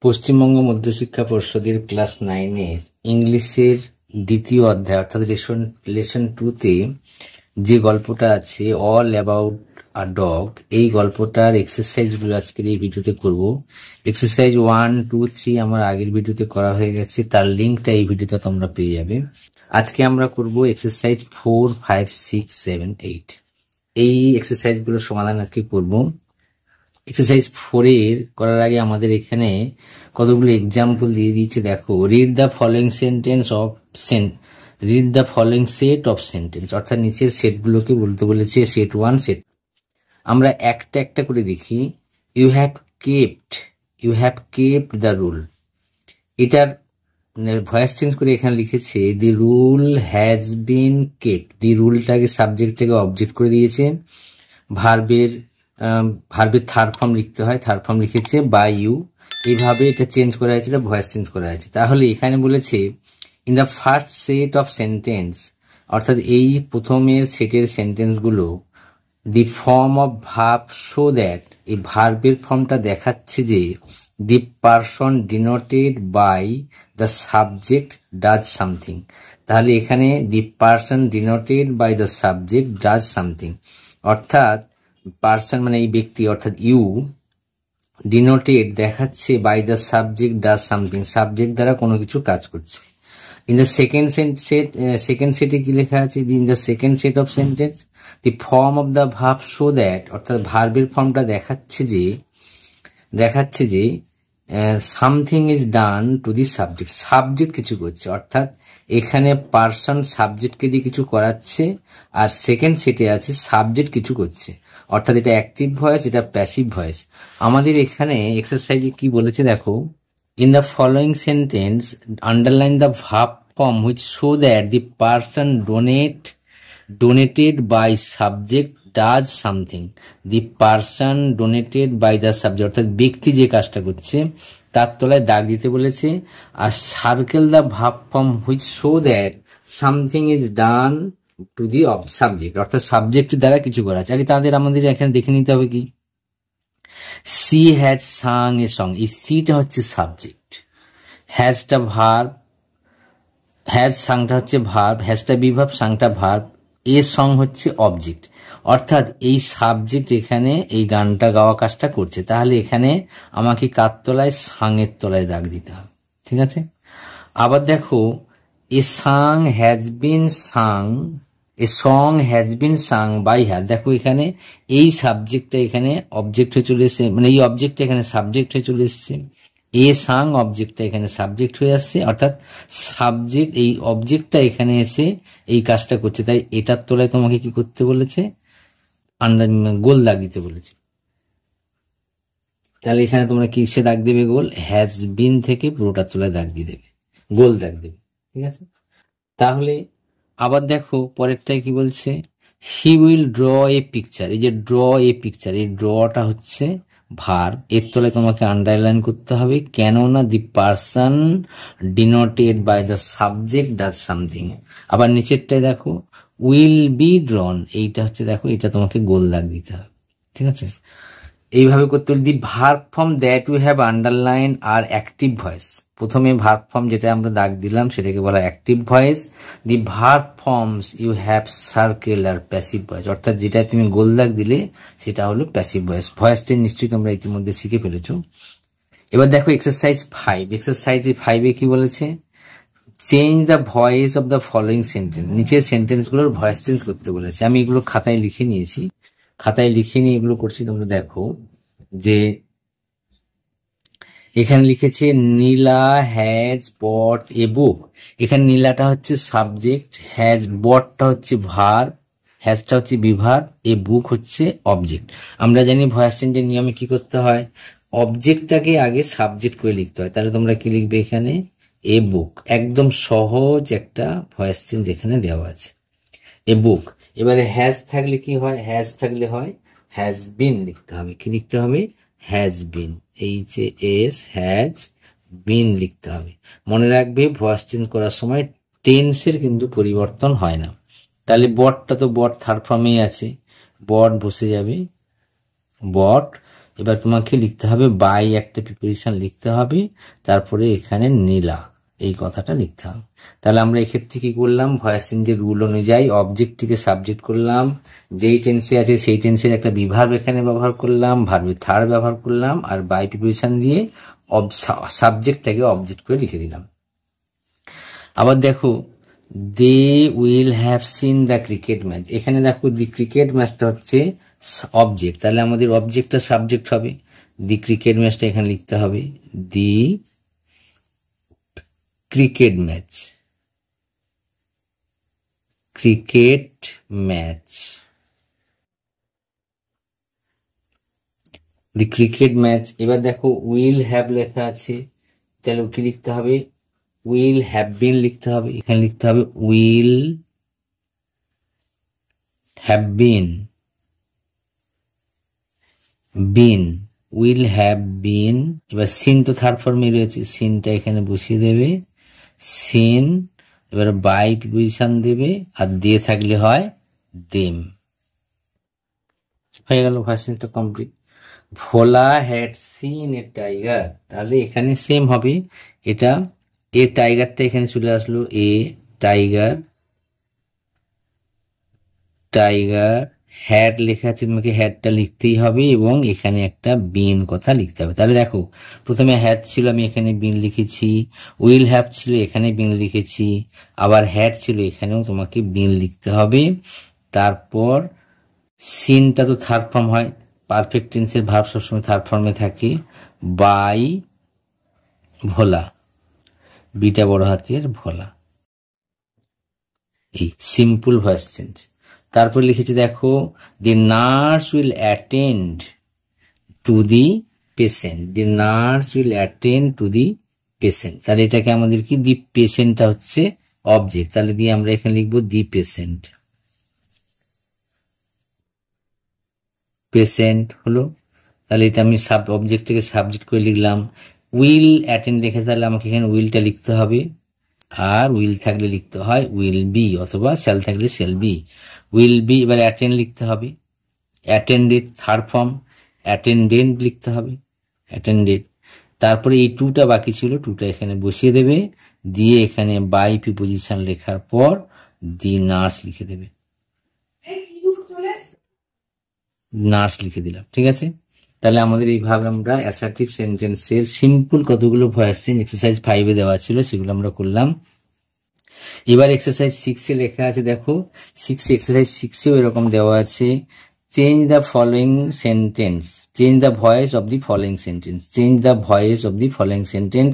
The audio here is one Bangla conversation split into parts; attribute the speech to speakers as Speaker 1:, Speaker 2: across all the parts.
Speaker 1: পশ্চিমবঙ্গ মধ্যশিক্ষা পর্ষদের ক্লাস 9-এর ইংলিশের দ্বিতীয় অধ্যায় অর্থাৎ লেসন 2-তে যে গল্পটা আছে অল অ্যাবাউট আ ডগ, এই গল্পটার এক্সারসাইজগুলো আজকের এই ভিডিওতে করব। এক্সারসাইজ 1, 2, 3 আমার আগের ভিডিওতে করা হয়ে গেছে, তার লিঙ্কটা এই ভিডিওতে তোমরা পেয়ে যাবে। আজকে আমরা করব এক্সারসাইজ 4, 5, 6, 7, 8। এই এক্সারসাইজগুলোর সমাধান আজকে করব। এক্সারসাইজ 4-এর করার আগে আমাদের এখানে কতগুলো এক্সাম্পল দিয়ে দিয়েছে। দেখো, read the following set of sentence, অর্থাৎ নিচের সেটগুলোকে বলতে বলেছে, সেট 1, সেট। আমরা একটা একটা করে দেখি। You have kept the rule, এটার ভয়েস চেঞ্জ করে এখানে লিখেছে the rule has been kept. The রুলটাকে সাবজেক্টটাকে অবজেক্ট করে দিয়েছে। ভার্বের থার্ড ফর্ম লিখতে হয়, থার্ড ফর্ম লিখেছে বাই ইউ। এইভাবে এটা চেঞ্জ করা হয়েছে, এটা ভয়েস চেঞ্জ করা হয়েছে। তাহলে এখানে বলেছে in the first set of sentence, অর্থাৎ এই প্রথমের সেটের সেন্টেন্সগুলো the form of verb show that, এই ভার্বের ফর্মটা দেখাচ্ছে যে the person denoted by the subject does something. তাহলে এখানে the person denoted by the subject does something, অর্থাৎ পারসন মানে এই ব্যক্তি অর্থাৎ ইউ, ডিনোটেড দেখাচ্ছে by the subject does something, subject দ্বারা কোনো কিছু কাজ করছে। ইন দ্য সেকেন্ড সেটে কি লেখা আছে? In the second set of sentence the form of the verb show that, অর্থাৎ ভার্বের ফর্মটা দেখাচ্ছে যে something is done to the subject, subject কিছু করছে, অর্থাৎ এখানে পারসন সাবজেক্টকে দিয়ে কিছু করাচ্ছে, আর সেকেন্ড সেটে আছে সাবজেক্ট কিছু করছে, অর্থাৎ এটা অ্যাক্টিভ ভয়েস, এটা প্যাসিভ ভয়েস। আমাদের এখানে এক্সারসাইজে কি বলেছে দেখো, in the following sentence underline the verb form which show that the person donated by subject does something, the person donated by the subject, অর্থাৎ ব্যক্তি যে কাজটা করছে তার তলায় দাগ দিতে বলেছে। আর circle the verb form which show that something is done to the subject, অর্থাৎ সাবজেক্টের দ্বারা কিছু করা আছে। আগে আমাদের এখানে দেখে নিতে হবে কি, she has sung a song, এই সিটা হচ্ছে সাবজেক্ট, হ্যাজটা ভার্ব, হ্যাজ সাংটা হচ্ছে ভার্ব, হ্যাজটা বিভার্ব, সাংটা ভার্ব, এ সং হচ্ছে অবজেক্ট, অর্থাৎ এই সাবজেক্ট এখানে এই গানটা গাওয়া কাজটা করছে। তাহলে এখানে আমাকে কার তলায়? সাংয়ের তলায় দাগ দিতে হবে, ঠিক আছে? আবার দেখো, a song has been sung by her, দেখো এখানে এই সাবজেক্টটা এখানে অবজেক্ট হয়ে চলে এসছে, মানে এই অবজেক্টটা এখানে সাবজেক্ট হয়ে চলে এসছে, এ সাং অবজেক্টটা এখানে সাবজেক্ট হয়ে আসছে, অর্থাৎ সাবজেক্ট এই অবজেক্টটা এখানে এসে এই কাজটা করছে। তাই এটার তলায় তোমাকে কি করতে বলেছে? গোল দাগ দিতে বলেছে। তাহলে এখানে তোমরা কিসে দাগ দেবে? গোল, হ্যাজ বিন থেকে পুরোটার তলায় দাগ দিয়ে দেবে, গোল দাগ দেবে, ঠিক আছে? তাহলে আবার দেখো পরেরটাই কি বলছে, he will draw a picture, এই যে ড্র এ পিকচার, এই ড্রটা হচ্ছে ভার্ব, এর তলায় তোমাকে আন্ডারলাইন করতে হবে, কেননা the person denoted by the subject does something. আবার নিচেরটাই দেখো, উইল বি ড্রন, এইটা হচ্ছে দেখো, এটা তোমাকে গোল দাগ দিতে হবে, ঠিক আছে? এইভাবে করতে হলে the verb form that you have underline are active voice, প্রথমে ভার্ব ফর্ম যেটা আমরা দাগ দিলাম সেটাকে বলা active voice. The verb forms you have circle are passive voice, অর্থাৎ যেটা তুমি গোল দাগ দিলে সেটা হলো প্যাসিভ ভয়েস। ভয়েসটা নিশ্চয়ই তোমরা ইতিমধ্যে শিখে ফেলেছো। এবার দেখো এক্সারসাইজ 5, এক্সারসাইজ 5-এ কি বলেছে, change the voice of the following sentence, নিচের সেন্টেন্সগুলোর ভয়েস চেঞ্জ করতে বলেছে। আমি এগুলো খাতায় লিখে নিয়েছি, খাতায় লিখে নিয়ে এগুলো করছি। তোমরা দেখো যে এখানে লিখেছে নীলা হ্যাজ বট এ বুক, এখানে নীলাটা হচ্ছে সাবজেক্ট, হ্যাজ বটটা হচ্ছে ভার্ব, হ্যাজটা হচ্ছে বিভার্ব, এ বুক হচ্ছে অবজেক্ট। আমরা জানি ভয়েস চেঞ্জের নিয়মে কি করতে হয়, অবজেক্টটাকে আগে সাবজেক্ট করে লিখতে হয়। তাহলে তোমরা কি লিখবে এখানে? এ বুক, একদম সহজ একটা ভয়েস চেঞ্জ এখানে দেওয়া আছে, এ বুক। এবারে হ্যাজ থাকলে কি হয়? হ্যাজ থাকলে হয় হ্যাজ বিন লিখতে হবে, কি লিখতে হবে? Has bin, HAS has been লিখতে হবে। মনে রাখবে ভয়েস চেঞ্জ করার সময় টেন্সের কিন্তু পরিবর্তন হয় না। তাহলে বটটা তো বট থার্ড ফর্মেই আছে, বট বসে যাবে বট, এবার তোমাকে লিখতে হবে বাই একটা প্রিপোজিশন লিখতে হবে, তারপরে এখানে নীলা এই কথাটা লিখতে হবে। তাহলে আমরা এক্ষেত্রে কি করলাম, ভয়েস চেঞ্জের রুল অনুযায়ী অবজেক্টটিকে সাবজেক্ট করলাম, যেই টেন্সে আছে সেই টেন্সের একটা বিভার্ব এখানে ব্যবহার করলাম, ভার্বের থার্ড ব্যবহার করলাম, আর বাই প্রিপোজিশন দিয়ে সাবজেক্টটাকে অবজেক্ট করে লিখে দিলাম। আবার দেখো, they will have seen the cricket match, এখানে দেখো দি ক্রিকেট ম্যাচটা হচ্ছে অবজেক্ট, তাহলে আমাদের অবজেক্টটা সাবজেক্ট হবে, দি ক্রিকেট ম্যাচটা এখানে লিখতে হবে দি ক্রিকেট ম্যাচ, ক্রিকেট ম্যাচ, দি ক্রিকেট ম্যাচ। এবার দেখো উইল হ্যাভ লেখা আছে, তাহলে কি লিখতে হবে, উইল হ্যাভ বিন লিখতে হবে, এখানে লিখতে হবে will have been, been, will have been. এবার সিন তো থার্ড ফর্মে রয়েছে, সিনটা এখানে বসিয়ে দেবে, সিন, এবার বাই প্রিপোজিশন দেবে, আর দিয়ে থাকলে হয় দেম। হয়ে গেল ভার্সনটা complete. Bhola had seen a tiger, তাহলে এখানে সেম হবে, এটা এ টাইগারটা এখানে চলে আসলো, এ টাইগার, টাইগার, হ্যাড লেখা আছে, তোমাকে হ্যাডটা লিখতেই হবে এবং এখানে একটা বিন কথা লিখতে হবে। তাহলে দেখো, প্রথমে হ্যাড ছিল, আমি এখানে বিন লিখেছি, উইল হ্যাভ ছিল, এখানে বিন লিখেছি, আবার হ্যাড ছিল, এখানেও তোমাকে বিন লিখতে হবে। তারপর সিনটা তো থার্ড ফর্ম হয়, পারফেক্ট টেন্সের ভার্ব সবসময় থার্ড ফর্মে থাকে, বাই ভোলা, বিটা বড় হাতের ভোলা, এই সিম্পল ভয়েস চেঞ্জ। তারপর লিখেছি দেখো, the nurse will attend to the patient, the nurse will attend to the patient, তাহলে এটাকে আমাদের কি, দি পেশেন্টটা হচ্ছে অবজেক্ট, তাহলে দিয়ে আমরা এখানে লিখবো দি পেশেন্ট, পেশেন্ট হলো। তাহলে এটা আমি অবজেক্টটাকে সাবজেক্ট করে লিখলাম। উইল অ্যাটেন্ড রেখেছে, তাহলে আমাকে এখানে উইলটা লিখতে হবে, আর উইল থাকলে লিখতে হয় উইল বি, অথবা শ্যাল থাকলে শ্যাল বি, উইল বি। এবার অ্যাটেন্ড লিখতে হবে, অ্যাটেন্ডেড থার্ড ফর্ম, অ্যাটেন্ডেন্ট লিখতে হবে, অ্যাটেন্ডেড। তারপরে এই টুটা বাকি ছিল, টুটা এখানে বসিয়ে দেবে, দিয়ে এখানে বাই প্রিপোজিশন লেখার পর দি নার্স লিখে দেবে, নার্স লিখে দিলাম, ঠিক আছে। তাহলে আমাদের এইভাবে আমরা অ্যাসার্টিভ সেন্টেন্সের সিম্পল কতগুলো ভয়েস চেঞ্জ এক্সারসাইজ 5-এ দেওয়া ছিল সেগুলো আমরা করলাম। এবার এক্সারসাইজ 6-এ লেখা আছে, দেখো 6 এক্সারসাইজ 6-এও এরকম দেওয়া আছে, change the following sentence, change the voice of the following sentence, change the voice of the following sentence,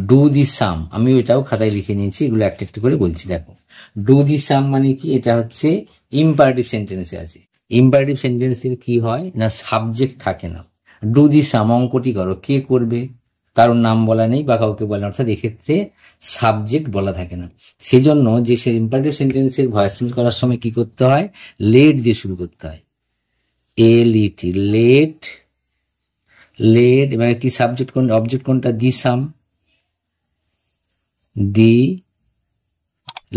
Speaker 1: do the sum. আমি এটাও খাতায় লিখে নিয়েছি, এগুলো একটা একটা করে বলছি। দেখো, ডু দি সাম মানে কি, এটা হচ্ছে ইম্পারেটিভ সেন্টেন্সে আছে। ইম্পারেটিভ সেন্টেন্সের কি হয় না, সাবজেক্ট থাকে না। ডু দি সাম, অঙ্কটি করো, কে করবে, কারোর নাম বলা নেই বা কাউকে বলা, অর্থাৎ এক্ষেত্রে সাবজেক্ট বলা থাকে না। সেজন্য যে ইম্পারেটিভ সেন্টেন্সের ভয়েস চেঞ্জ করার সময় কি করতে হয়, লেট দিয়ে শুরু করতে হয়, এলইটি, লেট, লেট। এবার কি সাবজেক্ট কোন, অবজেক্ট কোনটা, দি সাম, দি,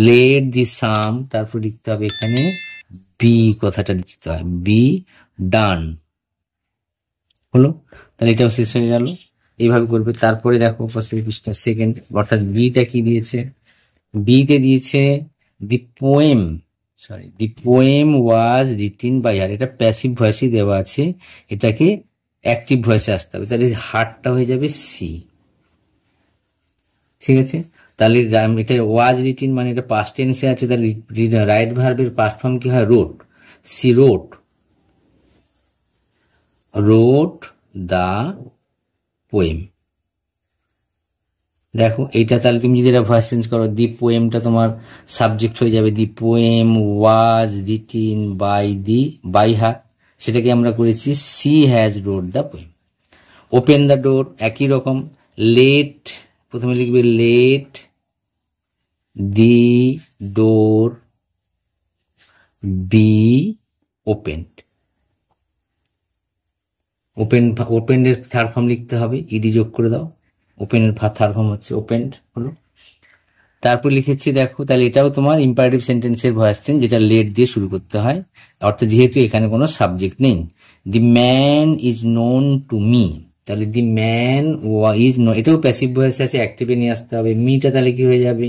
Speaker 1: লেট দি সাম, তারপর লিখতে হবে এখানে বি, কথাটা লিখতে হয় বি ডান, হলো। তাহলে এটাও শেষ হয়ে গেল, এইভাবে করবে। তারপরে দেখো সেকেন্ড, অর্থাৎ বিটা কি দিয়েছে, বিতে দিয়েছে the poem, sorry, the poem was written by her, এটা প্যাসিভ ভয়েসই দেওয়া আছে, এটাকে অ্যাক্টিভ ভয়েসে আসতে হবে, তাহলে হারটা হয়ে যাবে সি, ঠিক আছে। তাহলে এটা ওয়াজ রিটিন মানে এটা পাস্ট টেন্সে আছে, তাহলে রাইট ভার্বের পাস্ট ফর্ম কি হয়, রোট, সি রোট, রোট দা পোয়েম। দেখো এইটা, তাহলে তুমি যদি এটা ভয়েস চেঞ্জ করো, দি পোয়েমটা তোমার সাবজেক্ট হয়ে যাবে, the poem was written by her, সেটাকে আমরা করেছি she has wrote the poem. Open the door, একই রকম, লেট, প্রথমে লিখবে let the door be opened, open এর থার্ড ফর্ম লিখতে হবে, ইডি যোগ করে দাও, ওপেনের থার্ড ফর্ম হচ্ছে ওপেন্ড, হলো। তারপর লিখেছি দেখো, তাহলে এটাও তোমার ইম্পারেটিভ সেন্টেন্সের ভয়েস চেঞ্জ, যেটা লেট দিয়ে শুরু করতে হয়, অর্থাৎ যেহেতু এখানে কোনো সাবজেক্ট নেই। The man is known to me, তাহলে দি ম্যান ইজ নো, এটাও প্যাসিভ ভয়েস আছে, অ্যাক্টিভে নিয়ে আসতে হবে। মিটা তাহলে কি হয়ে যাবে,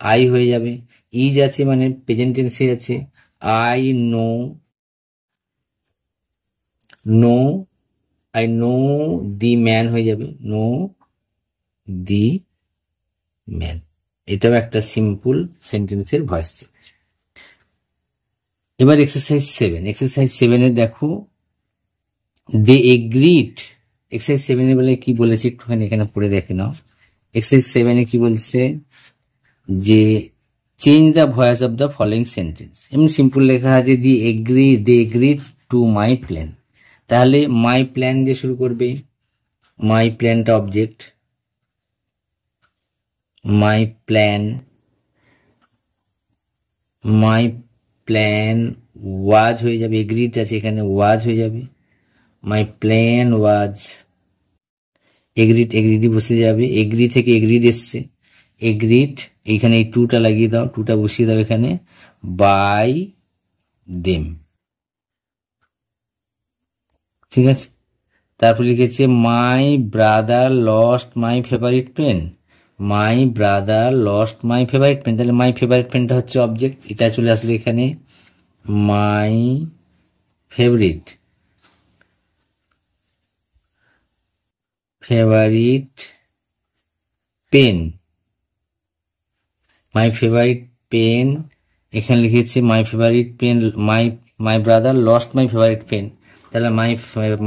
Speaker 1: আই হয়ে যাবে। ইজ আছে মানে প্রেজেন্ট টেন্সে আছে, I know, no I know the man হয়ে যাবে, নো দি ম্যান। এটাও একটা সিম্পল সেন্টেন্সের ভয়েস চেঞ্জ। এবার এক্সারসাইজ 7, এক্সারসাইজ 7-এ দেখো দে এগ্রিড। এক্সারসাইজ 7-এ বলে কি বলেছে একটুখানি এখানে পড়ে দেখে নাও। এক্সারসাইজ 7-এ কি বলছে যে change the voice of the following sentence. এমনি সিম্পল লেখা আছে দে এগ্রিড টু মাই প্ল্যান। তাহলে মাই প্ল্যান দিয়ে শুরু করবে, মাই প্ল্যানটা object, my plan, my plan was হয়ে যাবে, এগ্রিড আছে এখানে ওয়াজ হয়ে যাবে, মাই প্ল্যান ওয়াজ, এগ্রিডই বসে যাবে, এগ্রি থেকে এগ্রিড এসছে, এগ্রিড এইখানে এই টুটা লাগিয়ে দাও, টুটা বসিয়ে দাও এখানে, বাই দেম, ঠিক আছে। তারপর লিখেছে my brother lost my favourite pen, my brother lost my favourite pen, তাহলে মাই ফেভারিট পেনটা হচ্ছে অবজেক্ট, এটা চলে আসবে এখানে, my favourite pen, my favourite pen, এখানে লিখেছে my favourite pen, my brother lost my favourite pen, তাহলে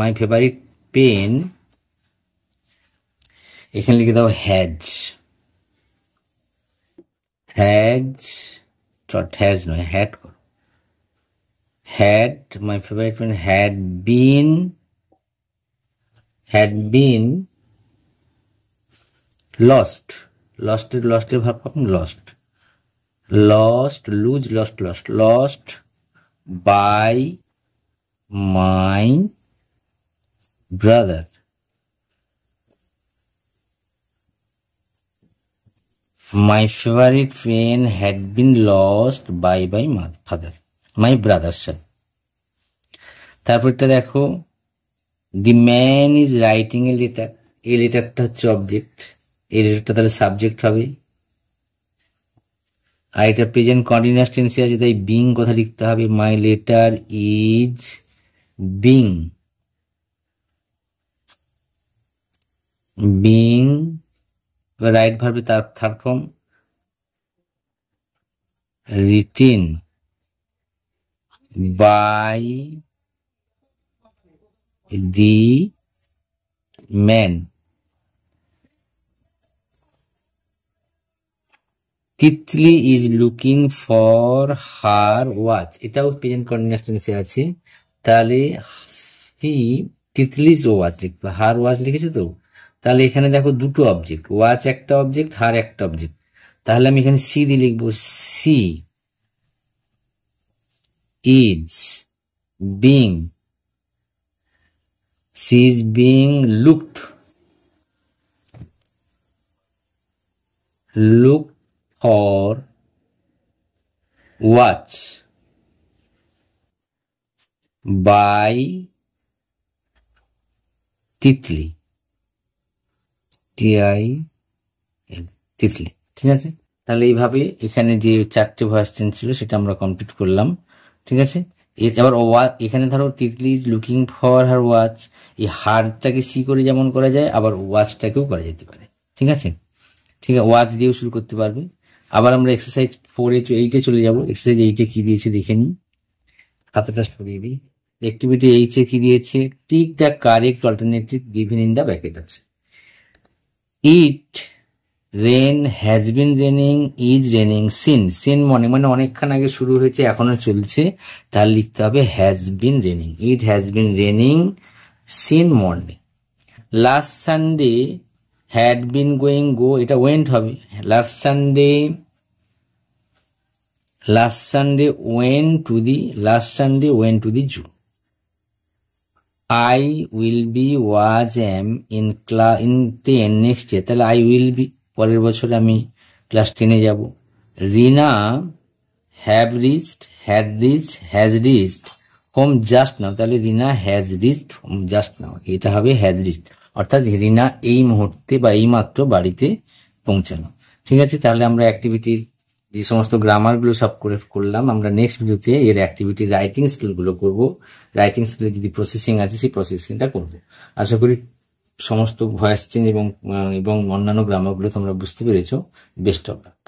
Speaker 1: মাই ফেভারিট পেন এখানে লিখে দাও হ্যাজ, হ্যাজ নয় হ্যাড করো, had, my favourite pen had been লস্টের ভাব পাবেন lost by my brother, my favorite pen had been lost by my father, my brother sir। তারপরটা দেখো the man is writing a letter, এই লেটারটা হচ্ছে অবজেক্ট, এই লেটারটা তাহলে সাবজেক্ট হবে, আর এটা প্রেজেন্ট কন্টিনিউয়াস টেন্সে আছে তাই বিং কথা লিখতে হবে, my letter is being write ভার্বে তার third form, written by the man, Titli is looking for her watch, এটাও প্রেজেন্ট কন্টিনিউয়াস টেন্সে আছে, তাহলে তিতলিজ ওয়াচ লিখবো, হার ওয়াচ লিখেছে তো, তাহলে এখানে দেখো দুটো অবজেক্ট, ওয়াচ একটা অবজেক্ট, হার একটা অবজেক্ট, তাহলে আমি এখানে সি দিয়ে লিখবো, she is being looked for watch by Titli, Titli, ঠিক আছে। তাহলে এইভাবে এখানে যে 4টে ভয়েস চেঞ্জ ছিল সেটা আমরা কমপ্লিট করলাম, ঠিক আছে। এবার এখানে ধরো Titli is looking for her watch, এই হারটাকে সি করে যেমন করা যায় আবার ওয়াচটাকেও করা যেতে পারে, ঠিক আছে। ঠিক আছে, ওয়াচ দিয়েও শুরু করতে পারবে। আবার আমরা এক্সারসাইজ 8-এ চলে যাব। এক্সারসাইজ 8-এ কি দিয়েছে দেখে নিই, খাতাটা সরিয়ে দিই। অ্যাক্টিভিটি 8-এ কি দিয়েছে, tick the correct alternative given in the bracket আছে। It rain, has been raining, is raining, since মানে অনেকক্ষণ আগে শুরু হয়েছে এখনো চলছে, তার লিখতে হবে has been raining, it has been raining since morning. Last Sunday had been going, go এটা ওয়েন্ট হবে, last Sunday went to the zoo. I will be was am in 10 next year, তাহলে I will be পরের বছর আমি ক্লাস 10-এ যাব। Rina have reached, had reached, has reached home just now, তাহলে Rina has reached home just now, এটা হবে হ্যাজ রিচড, অর্থাৎ রিনা এই মুহূর্তে বা এই মাত্র বাড়িতে পৌঁছানো। ঠিক আছে, তাহলে আমরা অ্যাক্টিভিটির যে সমস্ত গ্রামারগুলো সব করলাম, আমরা নেক্সট ভিডিওতে এর অ্যাক্টিভিটি রাইটিং স্কিলগুলো করব। রাইটিং স্কিলে যদি প্রসেসিং আছে সেই প্রসেসিংটা করব। আশা করি সমস্ত ভয়েস চেঞ্জ এবং অন্যান্য গ্রামারগুলো তোমরা বুঝতে পেরেছো। Best of luck.